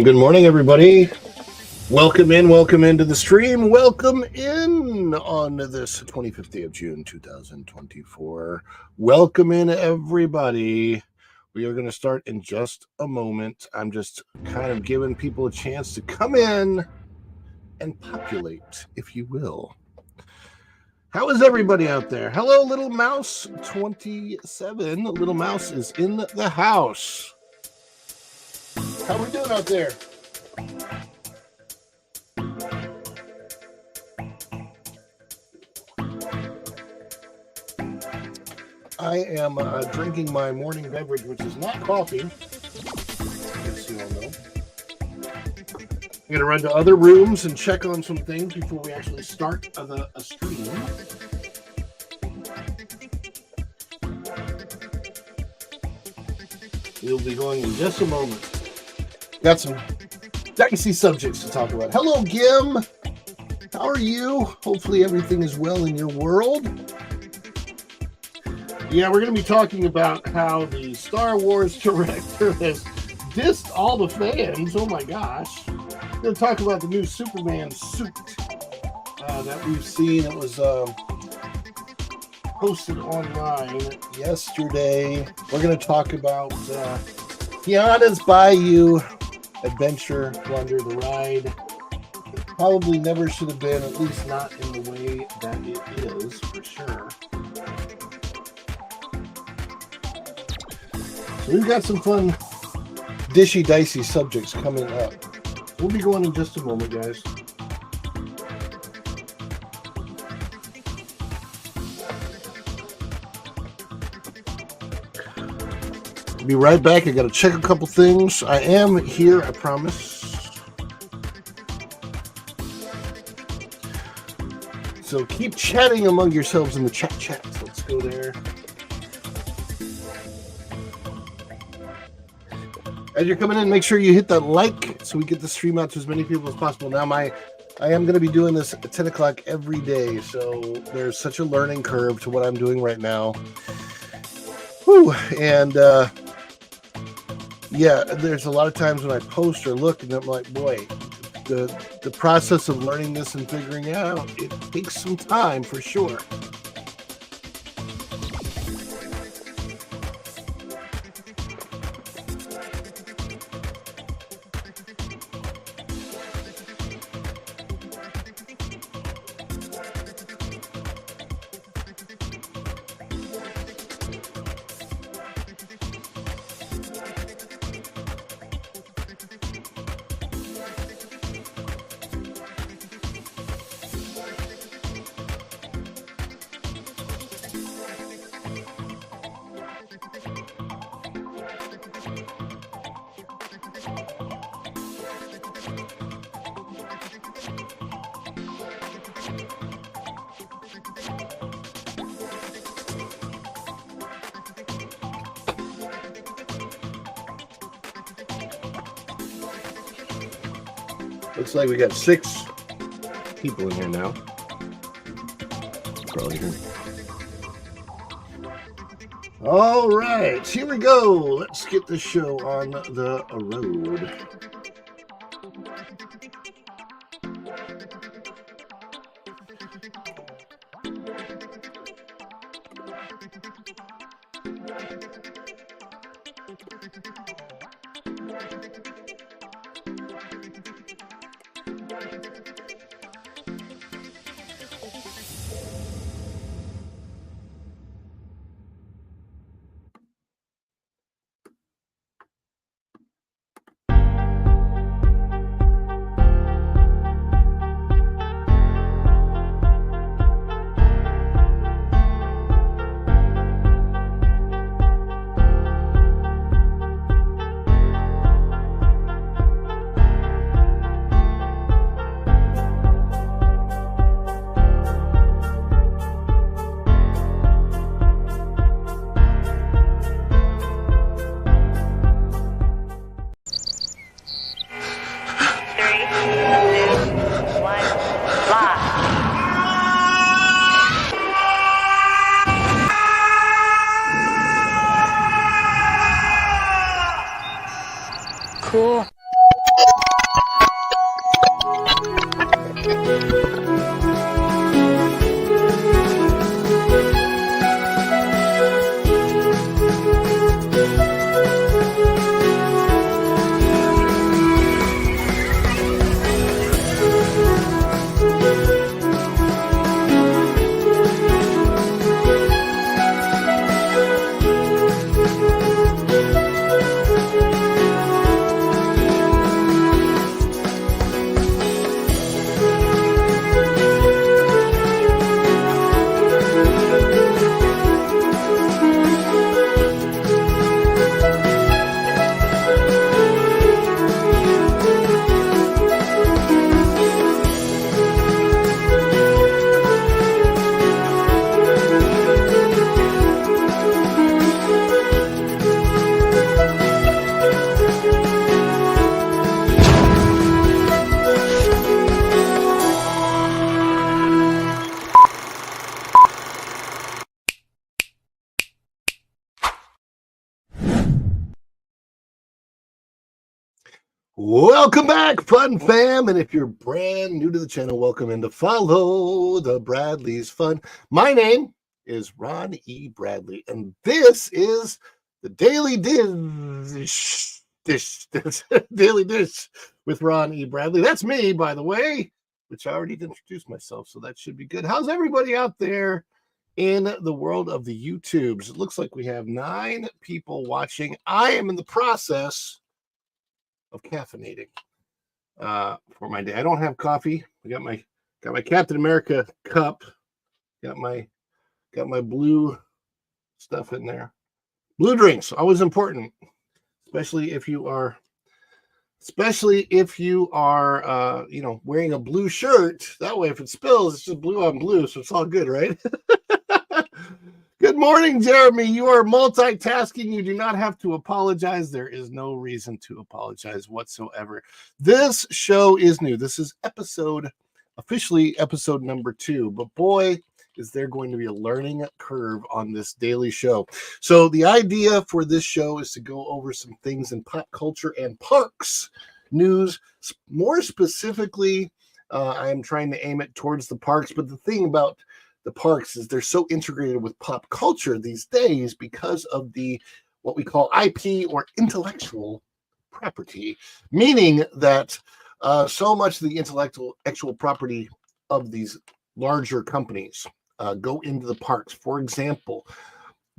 Good morning, everybody. Welcome into the stream. Welcome in on this 25th day of June, 2024. Welcome in, everybody. We are going to start in just a moment. I'm just kind of giving people a chance to come in and populate, if you will. How is everybody out there? Hello, Little Mouse 27. Little Mouse is in the house. How we doing out there? I am drinking my morning beverage, which is not coffee. As you all know. I'm going to run to other rooms and check on some things before we actually start a stream. We'll be going in just a moment. Got some dicey subjects to talk about. Hello, Gim. How are you? Hopefully everything is well in your world. Yeah, we're going to be talking about how the Star Wars director has dissed all the fans. Oh my gosh. We're going to talk about the new Superman suit that we've seen. It was posted online yesterday. We're going to talk about Tiana's Bayou adventure under the ride. It probably never should have been, at least not in the way that it is, for sure. So we've got some fun dishy dicey subjects coming up. We'll be going in just a moment, guys. Be right back. I got to check a couple things. I am here, I promise. So keep chatting among yourselves in the chat. Let's go there. As you're coming in, make sure you hit that like so we get the stream out to as many people as possible. Now, I am going to be doing this at 10 o'clock every day, so there's such a learning curve to what I'm doing right now. Whew. And yeah, there's a lot of times when I post or look and I'm like, boy, the process of learning this and figuring it out, it takes some time for sure. Looks like we got 6 people in here now. Probably here. All right, here we go. Let's get the show on the road. Cool. Welcome back, Fun Fam. And if you're brand new to the channel, welcome in to follow the Bradley's Fun. My name is Ron E. Bradley, and this is the Daily Dish Daily Dish with Ron E. Bradley. That's me, by the way, which I already introduced myself, so that should be good. How's everybody out there in the world of the YouTubes? It looks like we have 9 people watching. I am in the process of caffeinating for my day. I don't have coffee. I got my Captain America cup. Got my blue stuff in there. Blue drinks, always important, especially if you are wearing a blue shirt. That way, if it spills, it's just blue on blue, so it's all good, right? Good morning, Jeremy. You are multitasking. You do not have to apologize. There is no reason to apologize whatsoever. This show is new. This is officially episode number 2. But boy, is there going to be a learning curve on this daily show. So the idea for this show is to go over some things in pop culture and parks news. More specifically, I'm trying to aim it towards the parks. But the thing about the parks is they're so integrated with pop culture these days because of what we call IP, or intellectual property, meaning that so much of the intellectual property of these larger companies go into the parks. For example,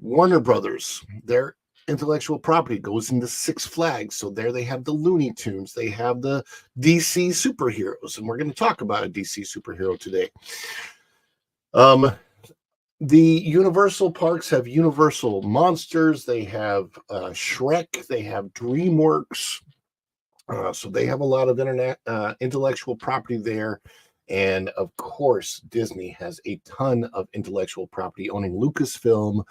Warner Brothers, their intellectual property goes into Six Flags. So there they have the Looney Tunes, they have the DC superheroes, and we're going to talk about a DC superhero today. The Universal parks have Universal Monsters, they have Shrek, they have DreamWorks, so they have a lot of intellectual property there. And of course, Disney has a ton of intellectual property, owning Lucasfilm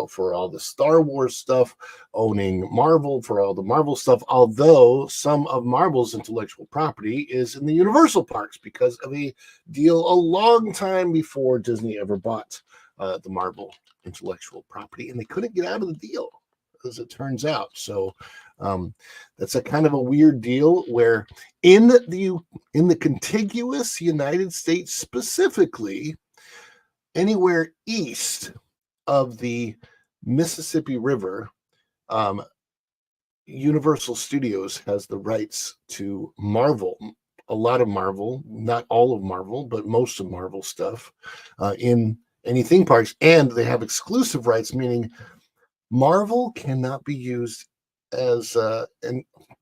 for all the Star Wars stuff, owning Marvel for all the Marvel stuff, although some of Marvel's intellectual property is in the Universal parks because of a deal a long time before Disney ever bought the Marvel intellectual property, and they couldn't get out of the deal, as it turns out. So that's a kind of a weird deal where in the contiguous United States, specifically anywhere east of the Mississippi River, Universal Studios has the rights to Marvel, a lot of Marvel, not all of Marvel, but most of Marvel stuff in any theme parks, and they have exclusive rights, meaning Marvel cannot be used as the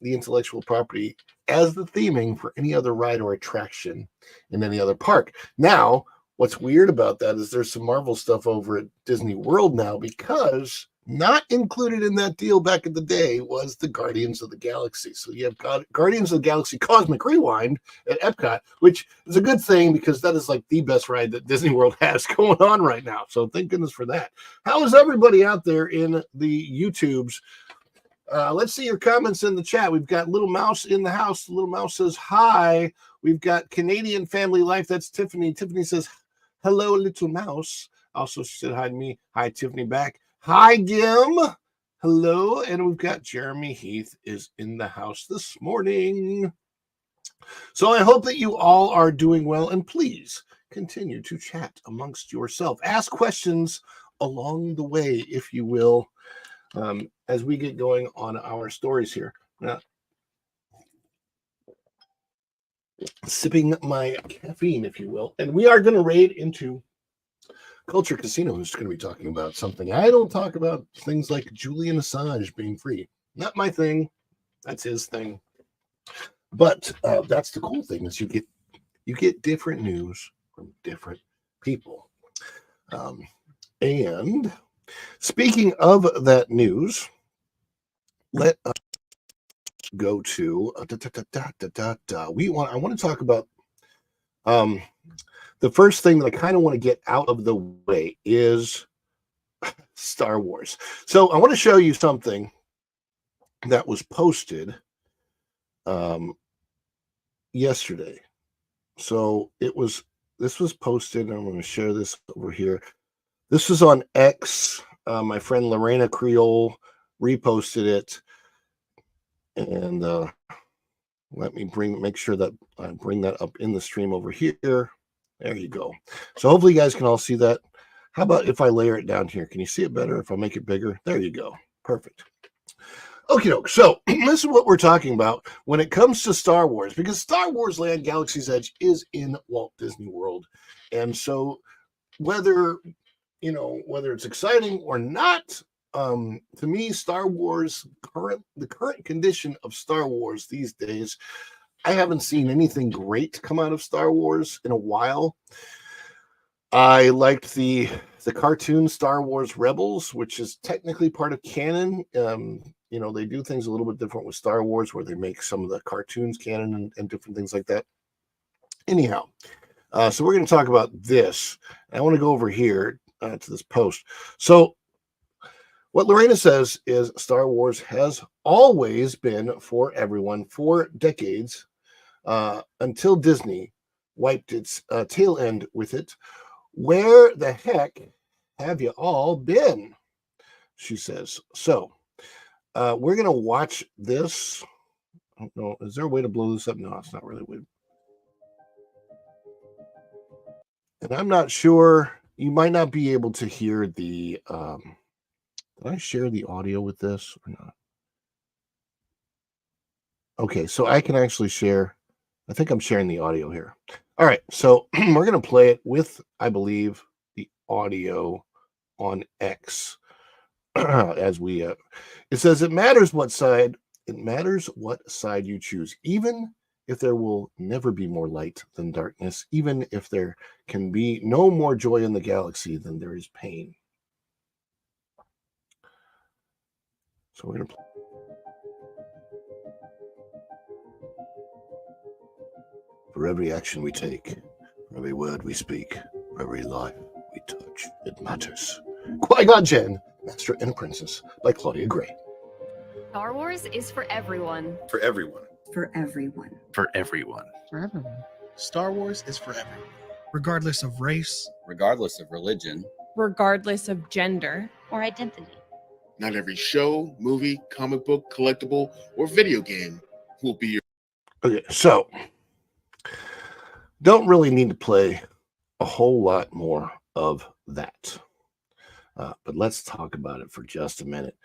intellectual property as the theming for any other ride or attraction in any other park. Now, what's weird about that is there's some Marvel stuff over at Disney World now, because not included in that deal back in the day was the Guardians of the Galaxy. So you have Guardians of the Galaxy Cosmic Rewind at Epcot, which is a good thing because that is like the best ride that Disney World has going on right now. So thank goodness for that. How is everybody out there in the YouTubes? Let's see your comments in the chat. We've got Little Mouse in the house. Little Mouse says hi. We've got Canadian Family Life. That's Tiffany. Tiffany says, hello, Little Mouse. Also, she said hi to me. Hi, Tiffany back. Hi, Gim. Hello. And we've got Jeremy Heath is in the house this morning. So I hope that you all are doing well. And please continue to chat amongst yourself. Ask questions along the way, if you will. As we get going on our stories here. Now, sipping my caffeine, if you will, and we are going to raid into Culture Casino, who's going to be talking about something. I don't talk about things like Julian Assange being free. Not my thing. That's his thing. But that's the cool thing, is you get different news from different people. And speaking of that news, let us go to I want to talk about the first thing that I kind of want to get out of the way is Star Wars. So I want to show you something that was posted yesterday. So this was posted, and I'm going to share this over here. This is on X. My friend Lorena Creole reposted it, and let me make sure that I bring that up in the stream over here. There you go. So hopefully you guys can all see that. How about if I layer it down here? Can you see it better if I make it bigger? There you go. Perfect. Okay, so this is what we're talking about when it comes to Star Wars, because Star Wars Land Galaxy's Edge is in Walt Disney World. And so whether it's exciting or not, to me, Star Wars, the current condition of Star Wars these days, I haven't seen anything great come out of Star Wars in a while. I liked the cartoon Star Wars Rebels, which is technically part of canon. They do things a little bit different with Star Wars, where they make some of the cartoons canon and different things like that. Anyhow, so we're going to talk about this. I want to go over here to this post. So what Lorena says is Star Wars has always been for everyone for decades, until Disney wiped its tail end with it. Where the heck have you all been? She says. So we're going to watch this. I don't know. Is there a way to blow this up? No, it's not really a way. And I'm not sure. You might not be able to hear the... did I share the audio with this or not? Okay, so I can actually share. I think I'm sharing the audio here. All right, so we're going to play it with, I believe, the audio on X. As we, it says, it matters what side you choose, even if there will never be more light than darkness, even if there can be no more joy in the galaxy than there is pain. So we're going to play. For every action we take, For every word we speak, for every life we touch, it matters. Qui-Gon Jinn, Master and Apprentice, by Claudia Gray. Star Wars is for everyone. For everyone. For everyone. For everyone. For everyone. Star Wars is for everyone, regardless of race, regardless of religion, regardless of gender or identity. Not every show, movie, comic book, collectible, or video game will be your. Okay, so don't really need to play a whole lot more of that. But let's talk about it for just a minute.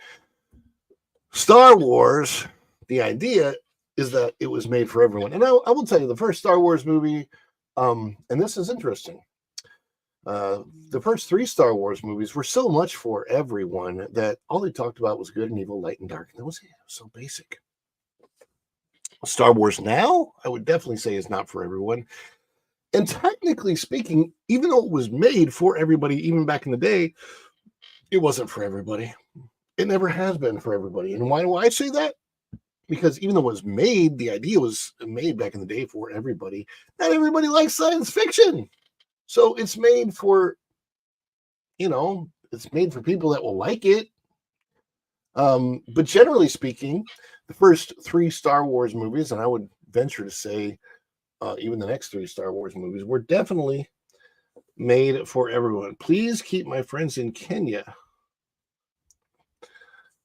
Star Wars, the idea is that it was made for everyone. And I will tell you, the first Star Wars movie, and this is interesting, the first 3 Star Wars movies were so much for everyone that all they talked about was good and evil, light and dark. And that was it. It was so basic. Star Wars now, I would definitely say, is not for everyone. And technically speaking, even though it was made for everybody, even back in the day, it wasn't for everybody. It never has been for everybody. And why do I say that? Because even though it was made, the idea was made back in the day for everybody. Not everybody likes science fiction. So it's made for, it's made for people that will like it. But generally speaking, the first 3 Star Wars movies, and I would venture to say even the next 3 Star Wars movies, were definitely made for everyone. Please keep my friends in Kenya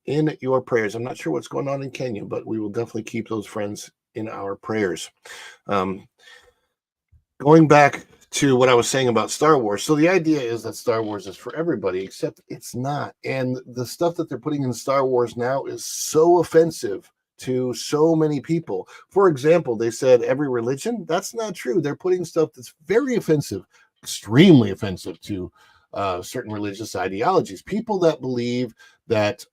in your prayers. I'm not sure what's going on in Kenya, but we will definitely keep those friends in our prayers. Going back to what I was saying about Star Wars. So the idea is that Star Wars is for everybody, except it's not. And the stuff that they're putting in Star Wars now is so offensive to so many people. For example, they said every religion. That's not true. They're putting stuff that's very offensive, extremely offensive to certain religious ideologies. People that believe that,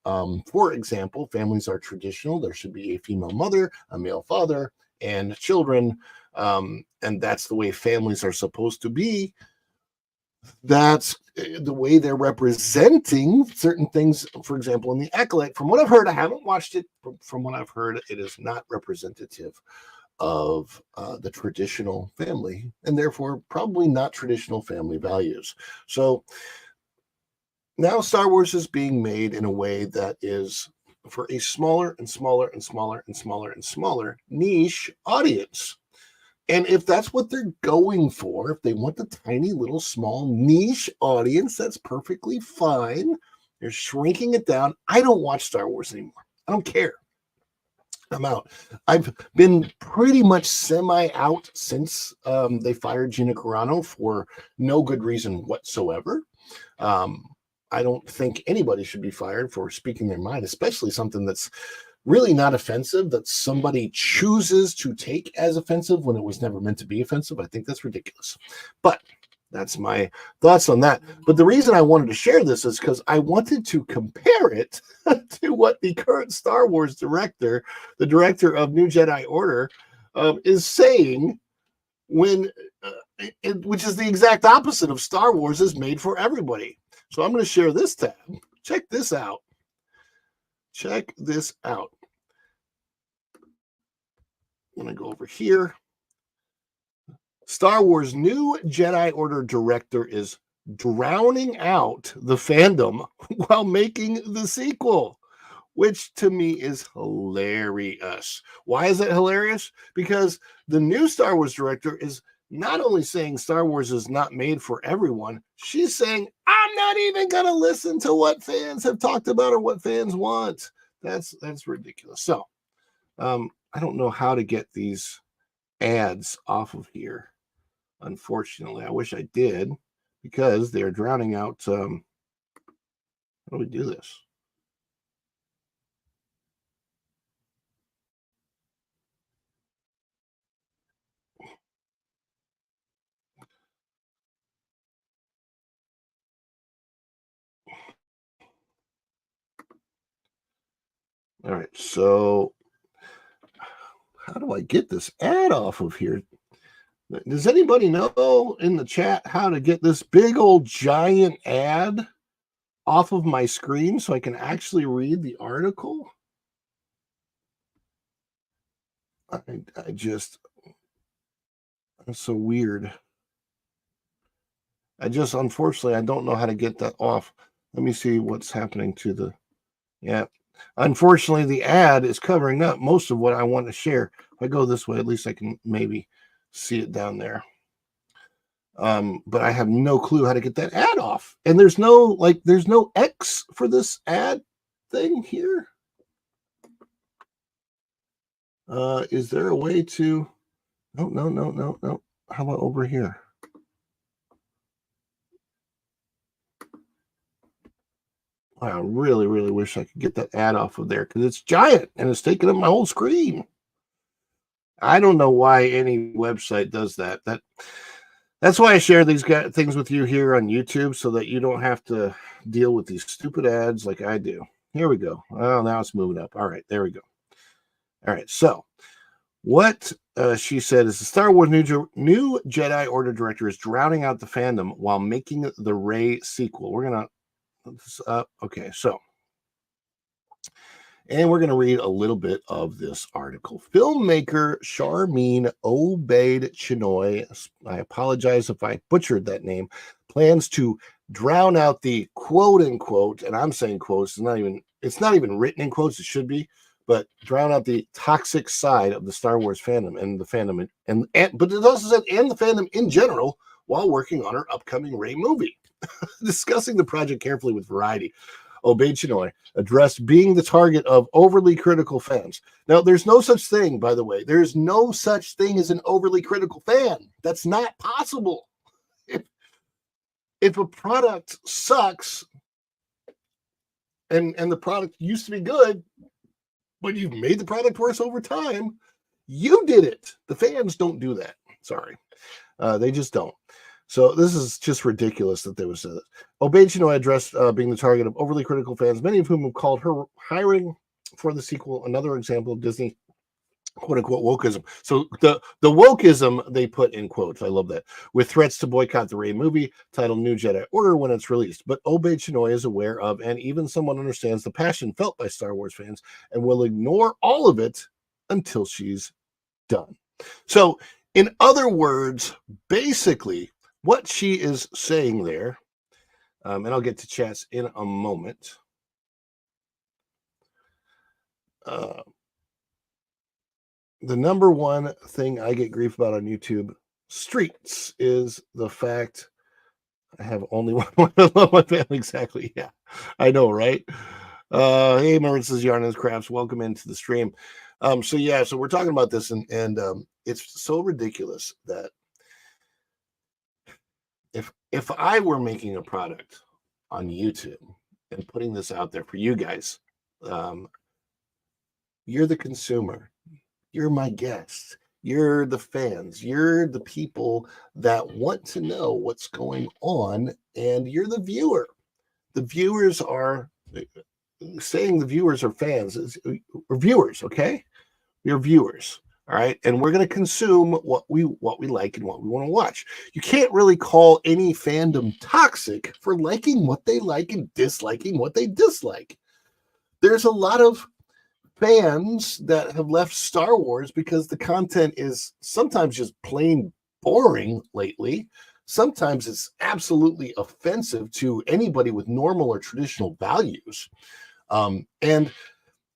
for example, families are traditional. There should be a female mother, a male father, and children. And that's the way families are supposed to be. That's the way they're representing certain things. For example, in The Acolyte, from what I've heard, I haven't watched it. From what I've heard, it is not representative of the traditional family, and therefore probably not traditional family values. So now Star Wars is being made in a way that is for a smaller and smaller and smaller and smaller and smaller niche audience. And if that's what they're going for, if they want the tiny little small niche audience, that's perfectly fine. They're shrinking it down. I don't watch Star Wars anymore. I don't care. I'm out. I've been pretty much semi-out since they fired Gina Carano for no good reason whatsoever. I don't think anybody should be fired for speaking their mind, especially something that's really not offensive, that somebody chooses to take as offensive when it was never meant to be offensive. I think that's ridiculous. But that's my thoughts on that. But the reason I wanted to share this is because I wanted to compare it to what the current Star Wars director, the director of New Jedi Order, is saying when, which is the exact opposite of Star Wars is made for everybody. So I'm going to share this tab. Check this out. Check this out. I'm going to go over here. Star Wars new Jedi Order director is drowning out the fandom while making the sequel, which to me is hilarious. Why is it hilarious? Because the new Star Wars director is not only saying Star Wars is not made for everyone, she's saying, I'm not even going to listen to what fans have talked about or what fans want. That's ridiculous. So, I don't know how to get these ads off of here. Unfortunately, I wish I did, because they're drowning out. How do we do this? All right, so how do I get this ad off of here? Does anybody know in the chat how to get this big old giant ad off of my screen so I can actually read the article? I just, that's so weird. Unfortunately, I don't know how to get that off. Let me see what's happening to the, yeah. Unfortunately, the ad is covering up most of what I want to share. If I go this way, at least I can maybe see it down there. But I have no clue how to get that ad off. And there's no X for this ad thing here. Is there a way to, no. How about over here? I really, really wish I could get that ad off of there because it's giant and it's taking up my whole screen. I don't know why any website does that. That's why I share these things with you here on YouTube so that you don't have to deal with these stupid ads like I do. Here we go. Oh, now it's moving up. All right, there we go. All right, so what she said is the Star Wars new Jedi Order director is drowning out the fandom while making the Rey sequel. We're going to okay, so, and we're going to read a little bit of this article. Filmmaker Sharmeen Obaid-Chinoy, I apologize if I butchered that name, plans to drown out the quote unquote, and I'm saying quotes, it's not even written in quotes, it should be, but drown out the toxic side of the Star Wars fandom and the fandom, but it also said, and the fandom in general, while working on her upcoming Rey movie. Discussing the project carefully with Variety, Obaid-Chinoy addressed being the target of overly critical fans. Now, there's no such thing, by the way. There's no such thing as an overly critical fan. That's not possible. If a product sucks and the product used to be good, but you've made the product worse over time, you did it. The fans don't do that. Sorry. They just don't. So this is just ridiculous that there was Obaid-Chinoy addressed being the target of overly critical fans, many of whom have called her hiring for the sequel another example of Disney quote-unquote wokeism. So the wokeism they put in quotes. I love that. With threats to boycott the Rey movie titled New Jedi Order when it's released. But Obaid-Chinoy is aware of and even somewhat understands the passion felt by Star Wars fans and will ignore all of it until she's done. So in other words, basically, what she is saying there, and I'll get to chats in a moment. The number one thing I get grief about on YouTube streets is the fact I have only one. I love my family. Exactly. Yeah, I know, right? Hey, Marissa's Yarn and Crafts. Welcome into the stream. So we're talking about this, and it's so ridiculous that if I were making a product on YouTube and putting this out there for you guys, you're the consumer, you're my guests, you're the fans, you're the people that want to know what's going on, and you're the viewer. The viewers are saying the viewers are fans, or viewers, okay? You're viewers. All right. And we're going to consume what we like and what we want to watch. You can't really call any fandom toxic for liking what they like and disliking what they dislike. There's a lot of fans that have left Star Wars because the content is sometimes just plain boring lately. Sometimes it's absolutely offensive to anybody with normal or traditional values. And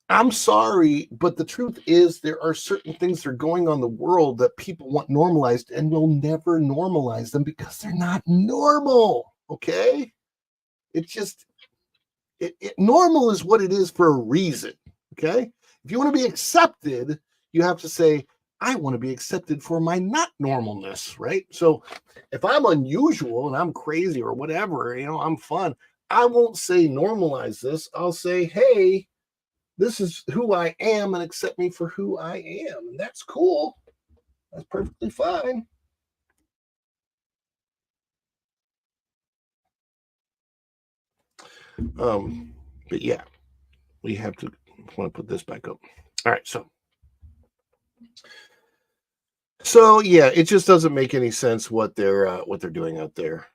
I'm sorry, but the truth is there are certain things that are going on in the world that people want normalized and will never normalize them because they're not normal, okay? Normal is what it is for a reason, okay? If you want to be accepted, you have to say, I want to be accepted for my not normalness, right? So if I'm unusual and I'm crazy or whatever, I'm fun, I won't say normalize this. I'll say, hey, this is who I am and accept me for who I am. And that's cool. That's perfectly fine. But yeah, we have to want to put this back up. All right, so yeah, it just doesn't make any sense what they're doing out there.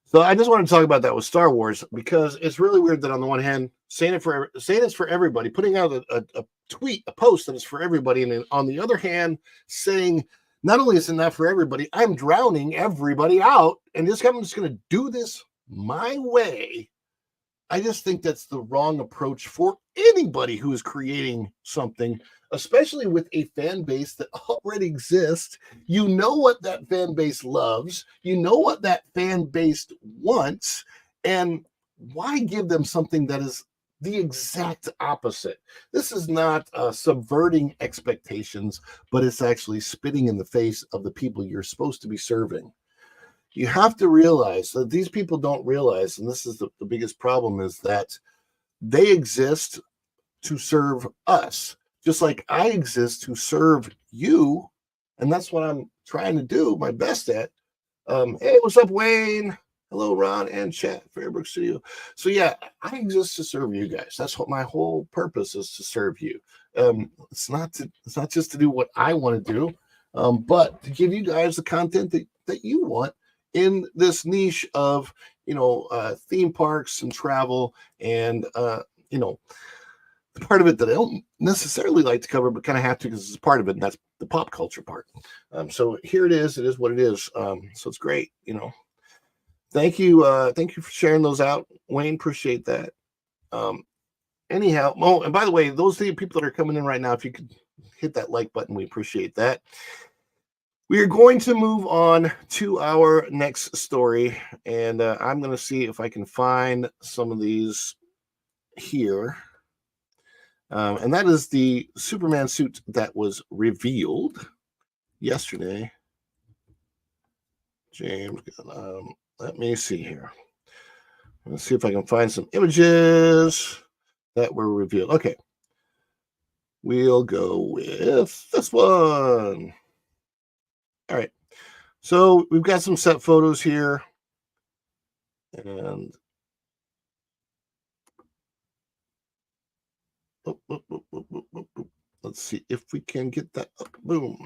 So I just want to talk about that with Star Wars because it's really weird that on the one hand, saying it's for everybody, putting out a tweet, a post that is for everybody, and then on the other hand, saying not only is it not for everybody, I'm drowning everybody out, and I'm just going to do this my way. I just think that's the wrong approach for anybody who is creating something, especially with a fan base that already exists. You know what that fan base loves, you know what that fan base wants, and why give them something that is the exact opposite? This is not subverting expectations, but it's actually spitting in the face of the people you're supposed to be serving. You have to realize that these people don't realize, and this is the biggest problem, is that they exist to serve us, just like I exist to serve you. And that's what I'm trying to do my best at. Hey, what's up, Wayne? Hello, Ron and chat, Fairbrook Studio. So yeah, I exist to serve you guys. That's what my whole purpose is, to serve you. It's not just to do what I want to do, but to give you guys the content that you want in this niche of, theme parks and travel, and the part of it that I don't necessarily like to cover, but kind of have to because it's part of it, and that's the pop culture part. So here it is. It is what it is. So it's great. Thank you for sharing those out, Wayne. Appreciate that. Anyhow, and by the way, those of you people that are coming in right now, if you could hit that like button, we appreciate that. We are going to move on to our next story, and I'm going to see if I can find some of these here. And that is the Superman suit that was revealed yesterday. James, let me see here. Let's see if I can find some images that were revealed. Okay. We'll go with this one. All right. So we've got some set photos here. And let's see if we can get that up. Boom.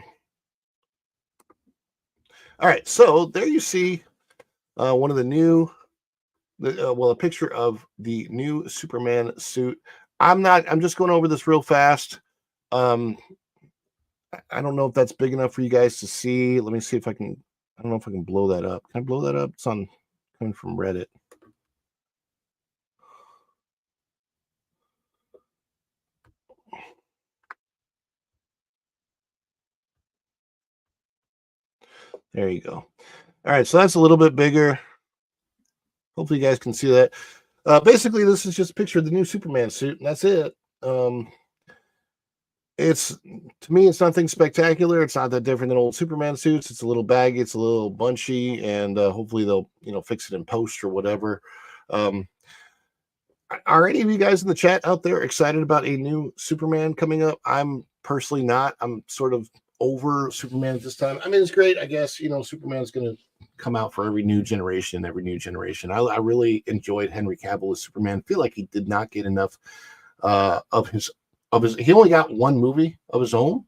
All right. So there you see one of the new, a picture of the new Superman suit. I'm just going over this real fast. I don't know if that's big enough for you guys to see. Let me see if I can. I don't know if I can blow that up. Can I blow that up? It's coming from Reddit. There you go. All right, so that's a little bit bigger. Hopefully you guys can see that. Basically, this is just a picture of the new Superman suit, and that's it. To me, it's nothing spectacular. It's not that different than old Superman suits. It's a little baggy, it's a little bunchy, and hopefully they'll fix it in post or whatever. Are any of you guys in the chat out there excited about a new Superman coming up? I'm personally not. I'm sort of over Superman at this time. I mean, it's great, I guess. Superman's going to come out for every new generation. I really enjoyed Henry Cavill as Superman. I feel like he did not get enough of his. He only got one movie of his own,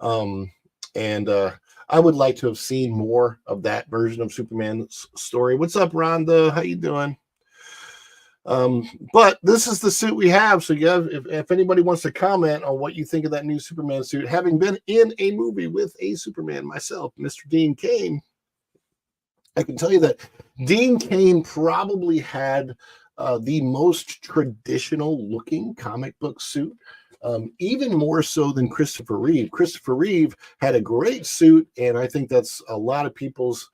and I would like to have seen more of that version of Superman's story. What's up, Rhonda? How you doing? But this is the suit we have. So if anybody wants to comment on what you think of that new Superman suit, having been in a movie with a Superman myself, Mr. Dean Cain, I can tell you that Dean Cain probably had the most traditional looking comic book suit, even more so than Christopher Reeve. Christopher Reeve had a great suit, and I think that's a lot of people's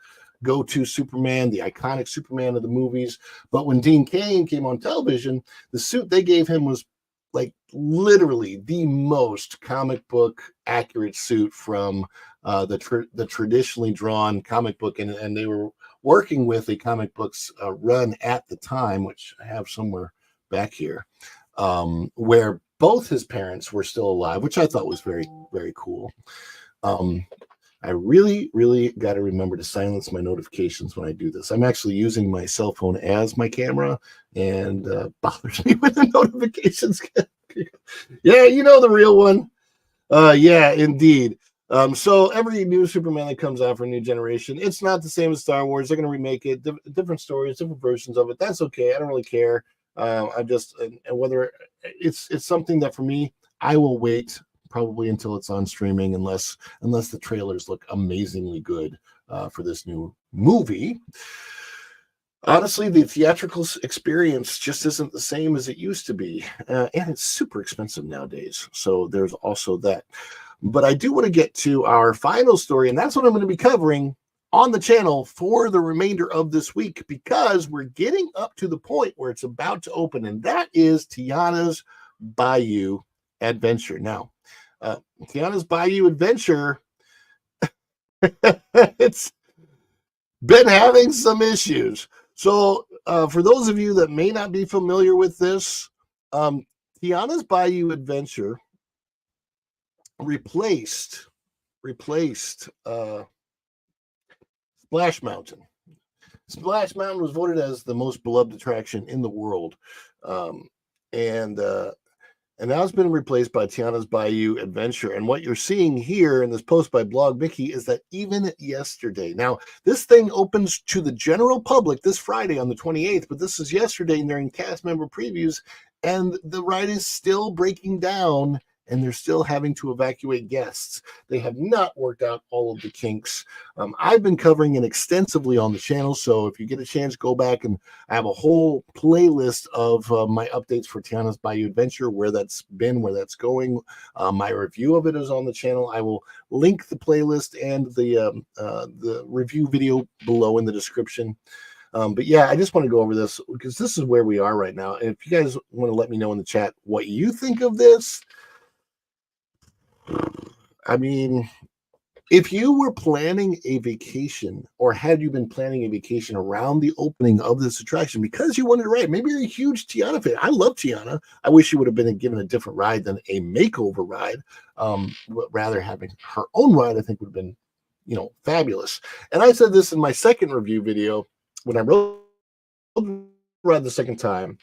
go-to Superman, the iconic Superman of the movies. But when Dean Cain came on television, the suit they gave him was like literally the most comic book accurate suit from the traditionally drawn comic book, and they were working with a comic books run at the time, which I have somewhere back here, where both his parents were still alive, which I thought was very, very cool. I really, really got to remember to silence my notifications when I do this. I'm actually using my cell phone as my camera, and bothers me when the notifications get. Yeah, the real one. Yeah, indeed. So every new Superman that comes out for a new generation, it's not the same as Star Wars. They're going to remake it, different stories, different versions of it. That's okay. I don't really care. And whether it's something that for me, I will wait probably until it's on streaming, unless the trailers look amazingly good for this new movie. Honestly, the theatrical experience just isn't the same as it used to be, and it's super expensive nowadays. So there's also that. But I do want to get to our final story, and that's what I'm going to be covering on the channel for the remainder of this week, because we're getting up to the point where it's about to open, and that is Tiana's Bayou Adventure. Now, Tiana's Bayou Adventure, it's been having some issues. So, for those of you that may not be familiar with this, Tiana's Bayou Adventure replaced Splash Mountain. Splash Mountain was voted as the most beloved attraction in the world, and now it's been replaced by Tiana's Bayou Adventure. And what you're seeing here in this post by Blog Mickey is that even yesterday, now this thing opens to the general public this Friday on the 28th, but this is yesterday during cast member previews, and the ride is still breaking down, and they're still having to evacuate guests. They have not worked out all of the kinks. I've been covering it extensively on the channel, so if you get a chance, go back, and I have a whole playlist of my updates for Tiana's Bayou Adventure, where that's been, where that's going. My review of it is on the channel. I will link the playlist and the review video below in the description. But yeah, I just want to go over this because this is where we are right now. And if you guys want to let me know in the chat what you think of this, I mean, if you were planning a vacation, or had you been planning a vacation around the opening of this attraction because you wanted to ride, maybe you're a huge Tiana fan. I love Tiana. I wish she would have been given a different ride than a makeover ride. But rather having her own ride, I think would have been, fabulous. And I said this in my second review video when I rode the ride the second time.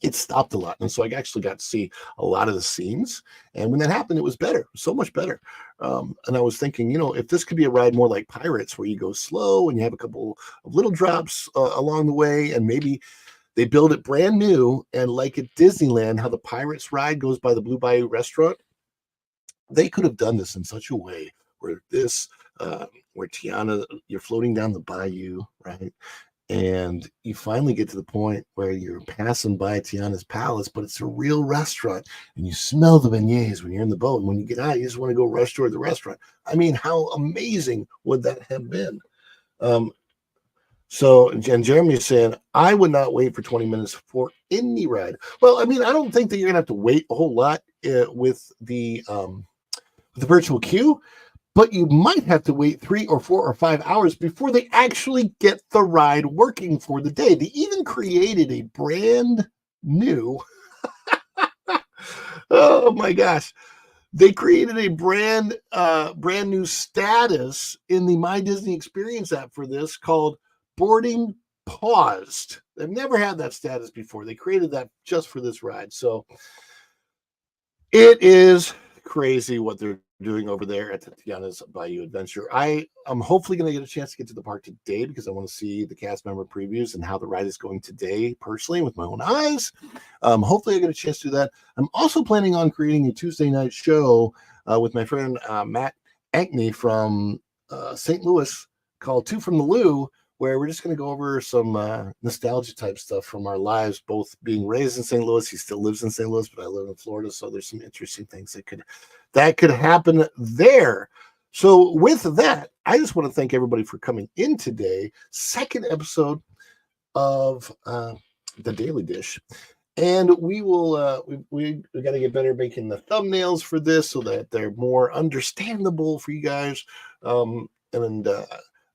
It stopped a lot, and so I actually got to see a lot of the scenes, and when that happened, it was better, so much better. And I was thinking, if this could be a ride more like Pirates, where you go slow and you have a couple of little drops along the way, and maybe they build it brand new, and like at Disneyland, how the Pirates ride goes by the Blue Bayou restaurant, they could have done this in such a way where where Tiana, you're floating down the bayou, right? And you finally get to the point where you're passing by Tiana's Palace, but it's a real restaurant, and you smell the beignets when you're in the boat. And when you get out, you just want to go rush toward the restaurant. I mean, how amazing would that have been? So, and Jeremy is saying, I would not wait for 20 minutes for any ride. Well, I mean, I don't think that you're going to have to wait a whole lot with the virtual queue, but you might have to wait 3 or 4 or 5 hours before they actually get the ride working for the day. They even created a brand new, oh my gosh, they created a brand new status in the My Disney Experience app for this called Boarding Paused. They've never had that status before. They created that just for this ride. So it is crazy what they're doing over there at the Tiana's Bayou Adventure. I am hopefully going to get a chance to get to the park today because I want to see the cast member previews and how the ride is going today personally with my own eyes. Hopefully I get a chance to do that. I'm also planning on creating a Tuesday night show with my friend Matt Ankney from St. Louis called Two from the Lou, where we're just going to go over some nostalgia type stuff from our lives, both being raised in St. Louis. He still lives in St. Louis, but I live in Florida. So there's some interesting things that could happen there. So with that, I just want to thank everybody for coming in today. Second episode of The Daily Dish. And we will, we got to get better making the thumbnails for this so that they're more understandable for you guys.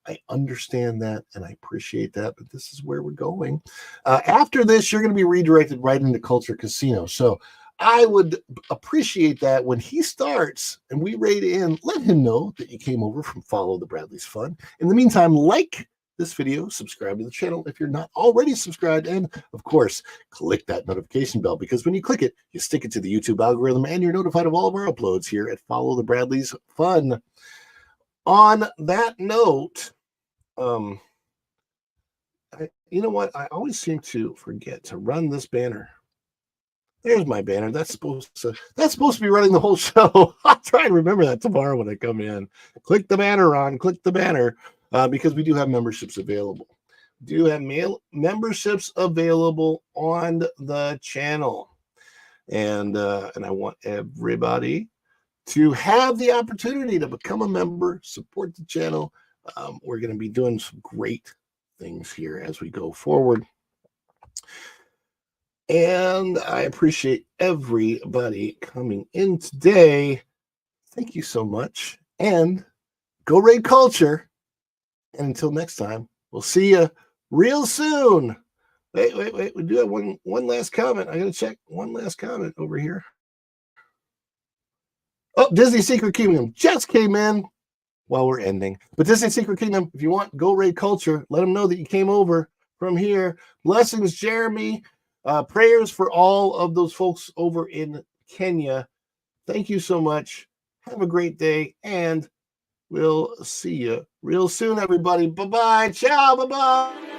I understand that and I appreciate that, but this is where we're going. After this, you're going to be redirected right into Culture Casino. So I would appreciate that when he starts and we rate in, let him know that you came over from Follow the Bradley's Fun. In the meantime, like this video, subscribe to the channel if you're not already subscribed, and of course, click that notification bell, because when you click it, you stick it to the YouTube algorithm and you're notified of all of our uploads here at Follow the Bradley's Fun. On that note, you know what? I always seem to forget to run this banner. There's my banner. That's supposed to be running the whole show. I'll try and remember that tomorrow when I come in. Click the banner on. Click the banner because we do have memberships available. We do have memberships available on the channel, and I want everybody to have the opportunity to become a member, support the channel. We're going to be doing some great things here as we go forward. And I appreciate everybody coming in today. Thank you so much. And go raid culture. And until next time, we'll see you real soon. Wait. We do have one last comment. I got to check one last comment over here. Oh, Disney Secret Kingdom just came in while we're ending. But Disney Secret Kingdom, if you want Go Raid Culture, let them know that you came over from here. Blessings, Jeremy. Prayers for all of those folks over in Kenya. Thank you so much. Have a great day, and we'll see you real soon, everybody. Bye-bye. Ciao. Bye-bye.